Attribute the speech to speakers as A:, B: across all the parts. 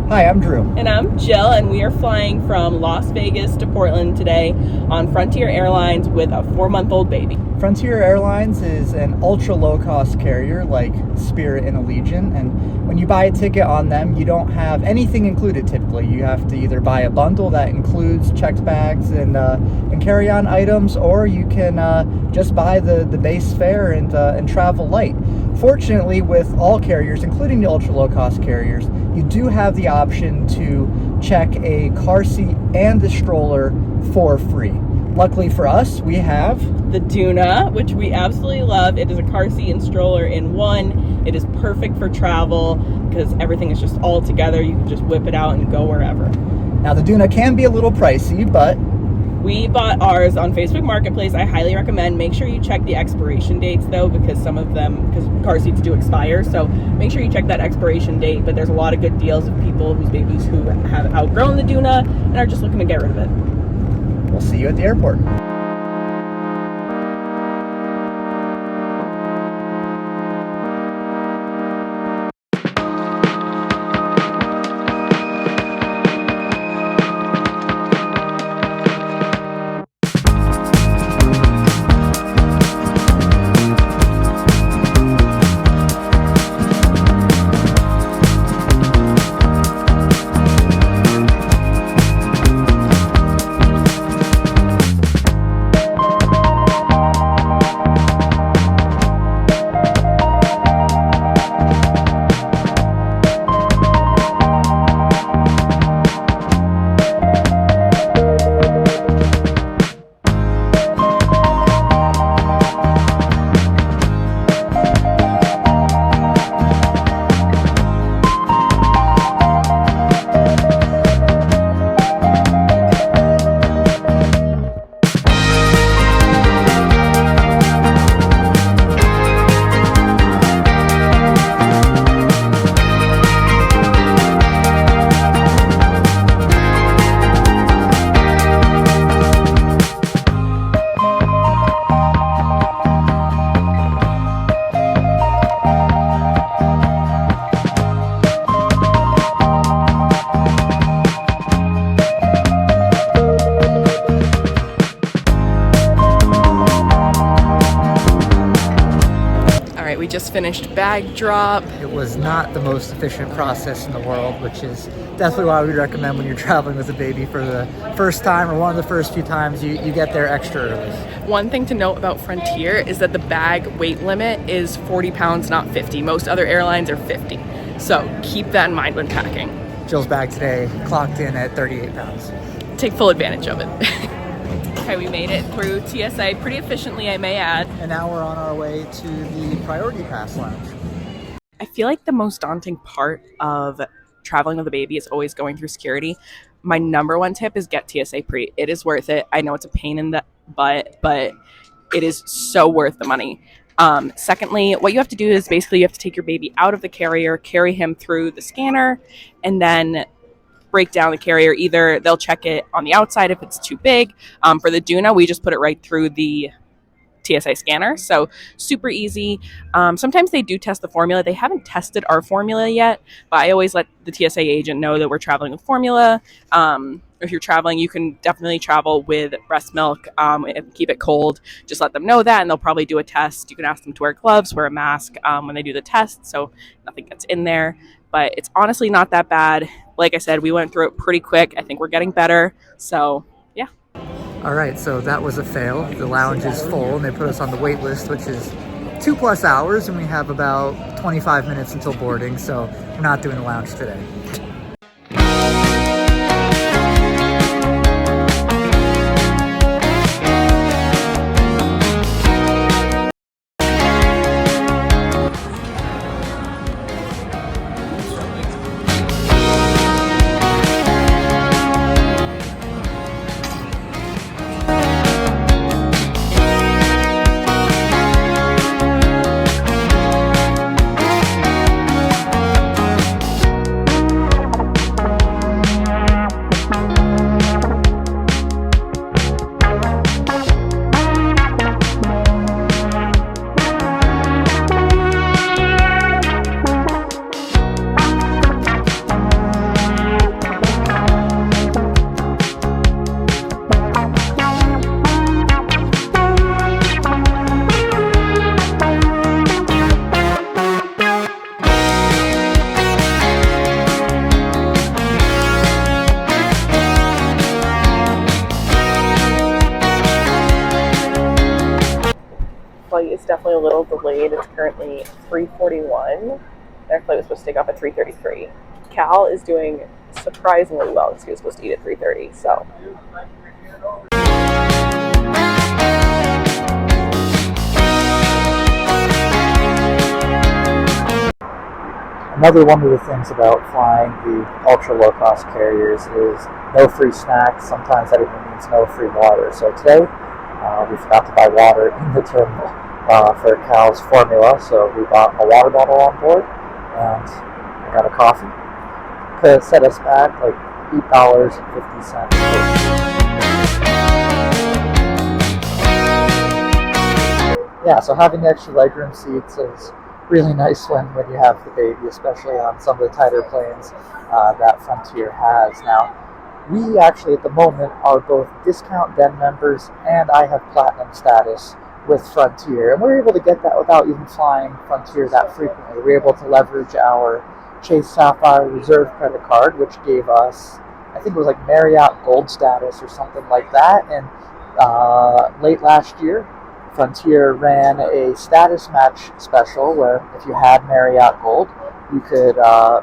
A: Hi, I'm Drew.
B: And I'm Jill, and we are flying from Las Vegas to Portland today on Frontier Airlines with a 4-month-old baby.
A: Frontier Airlines is an ultra low-cost carrier like Spirit and Allegiant, and when you buy a ticket on them, you don't have anything included typically. You have to either buy a bundle that includes checked bags and carry-on items, or you can just buy the base fare and travel light. Fortunately, with all carriers, including the ultra low-cost carriers, you do have the option to check a car seat and a stroller for free. Luckily for us, we have
B: the Duna, which we absolutely love. It is a car seat and stroller in one. It is perfect for travel because everything is just all together. You can just whip it out and go wherever.
A: Now, the Duna can be a little pricey, but
B: we bought ours on Facebook Marketplace. I highly recommend. Make sure you check the expiration dates, though, because car seats do expire. So make sure you check that expiration date. But there's a lot of good deals of people whose babies who have outgrown the Duna and are just looking to get rid of it.
A: We'll see you at the airport.
B: We just finished bag drop.
A: It was not the most efficient process in the world, which is definitely why we recommend when you're traveling with a baby for the first time or one of the first few times, you get there extra early.
B: One thing to note about Frontier is that the bag weight limit is 40 pounds, not 50. Most other airlines are 50. So keep that in mind when packing.
A: Jill's bag today clocked in at 38 pounds.
B: Take full advantage of it. Okay, we made it through TSA pretty efficiently, I may add.
A: And now we're on our way to the Priority Pass Lounge.
B: I feel like the most daunting part of traveling with a baby is always going through security. My number one tip is get TSA pre. It is worth it. I know it's a pain in the butt, but it is so worth the money. Secondly, what you have to do is basically you have to take your baby out of the carrier, carry him through the scanner, and then break down the carrier. Either they'll check it on the outside if it's too big. For the Duna, we just put it right through the TSA scanner. So super easy. Sometimes they do test the formula. They haven't tested our formula yet, but I always let the TSA agent know that we're traveling with formula. If you're traveling, you can definitely travel with breast milk and keep it cold. Just let them know that, and they'll probably do a test. You can ask them to wear gloves, wear a mask when they do the test, so nothing gets in there. But it's honestly not that bad. Like I said, we went through it pretty quick. I think we're getting better. So, yeah.
A: All right, so that was a fail. The lounge is full, and they put us on the wait list, which is 2+ hours, and we have about 25 minutes until boarding, so we're not doing the lounge today.
B: a little delayed. It's currently 3:41. Their flight was supposed to take off at 3:33. Cal is doing surprisingly well because he was supposed to eat at 3:30. So.
A: Another one of the things about flying the ultra low cost carriers is no free snacks. Sometimes that even means no free water. So today we forgot to buy water in the terminal for Cal's formula. So we bought a water bottle on board and I got a coffee. Could set us back like $8.50. Yeah, so having the extra legroom seats is really nice when you have the baby, especially on some of the tighter planes that Frontier has. Now, we actually at the moment are both discount den members and I have platinum status with Frontier. And we're able to get that without even flying Frontier that frequently. We're able to leverage our Chase Sapphire Reserve credit card, which gave us, I think it was like Marriott Gold status or something like that. And late last year, Frontier ran a status match special where if you had Marriott Gold, you could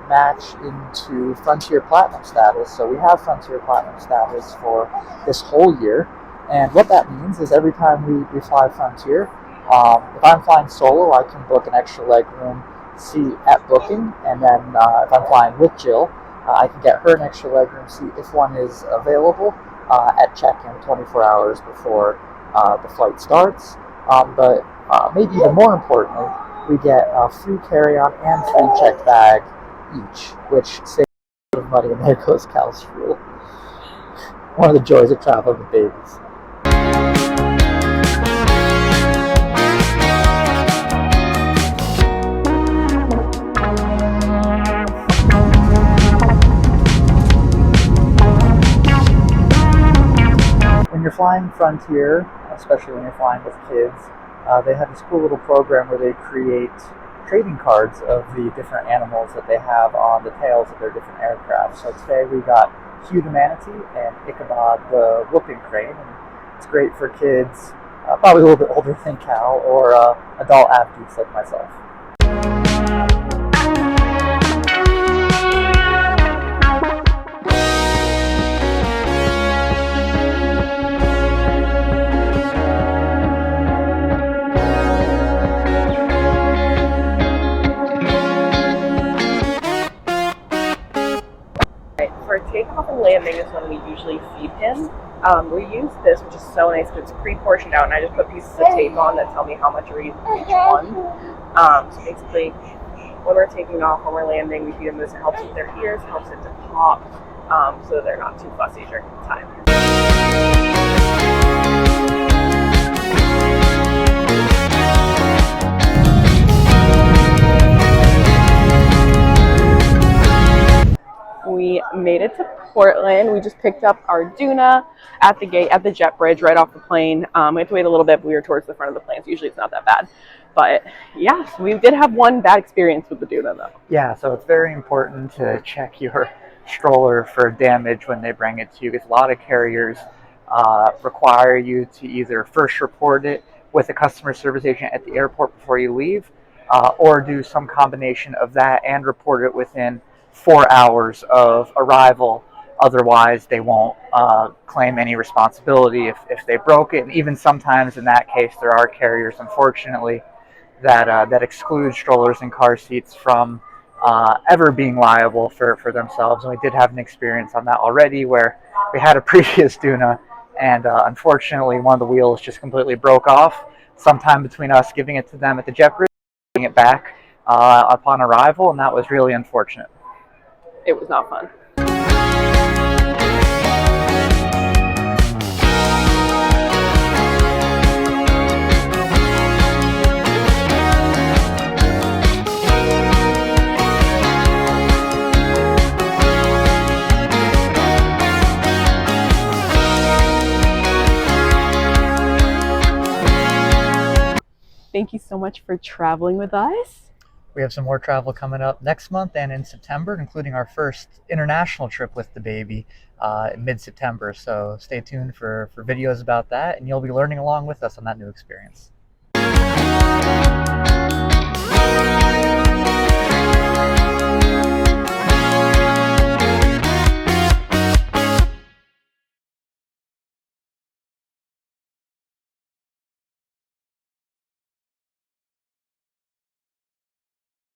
A: match into Frontier Platinum status. So we have Frontier Platinum status for this whole year. And what that means is every time we fly Frontier, if I'm flying solo, I can book an extra legroom seat at booking. And then if I'm flying with Jill, I can get her an extra legroom seat if one is available at check-in 24 hours before the flight starts. But maybe even more importantly, we get a free carry-on and free check bag each, which saves a lot of money, and there goes Cal's fuel. One of the joys of traveling with babies. When you're flying Frontier, especially when you're flying with kids, they have this cool little program where they create trading cards of the different animals that they have on the tails of their different aircraft. So today we got Hugh the manatee and Ichabod the whooping crane. And it's great for kids, probably a little bit older than Cal, or adult athletes like myself.
B: For takeoff and landing is when we usually feed him. We use this, which is so nice because it's pre-portioned out, and I just put pieces of tape on that tell me how much we're eating each one. So basically, when we're taking off, when we're landing, we feed them this. It helps with their ears, helps it to pop, so they're not too fussy during the time. We made it to Portland. We just picked up our Duna at the gate, at the jet bridge, right off the plane. We had to wait a little bit, but we were towards the front of the plane, so usually it's not that bad. But yeah, we did have one bad experience with the Duna, though.
A: Yeah, so it's very important to check your stroller for damage when they bring it to you, because a lot of carriers require you to either first report it with a customer service agent at the airport before you leave, or do some combination of that and report it within 4 hours of arrival. Otherwise, they won't claim any responsibility if they broke it. And even sometimes in that case, there are carriers, unfortunately, that exclude strollers and car seats from ever being liable for themselves. And we did have an experience on that already where we had a previous Duna, and unfortunately, one of the wheels just completely broke off sometime between us giving it to them at the jet bridge, getting it back upon arrival, and that was really unfortunate.
B: It was not fun. Thank you so much for traveling with us.
A: We have some more travel coming up next month and in September, including our first international trip with the baby in mid-September. So stay tuned for videos about that, and you'll be learning along with us on that new experience.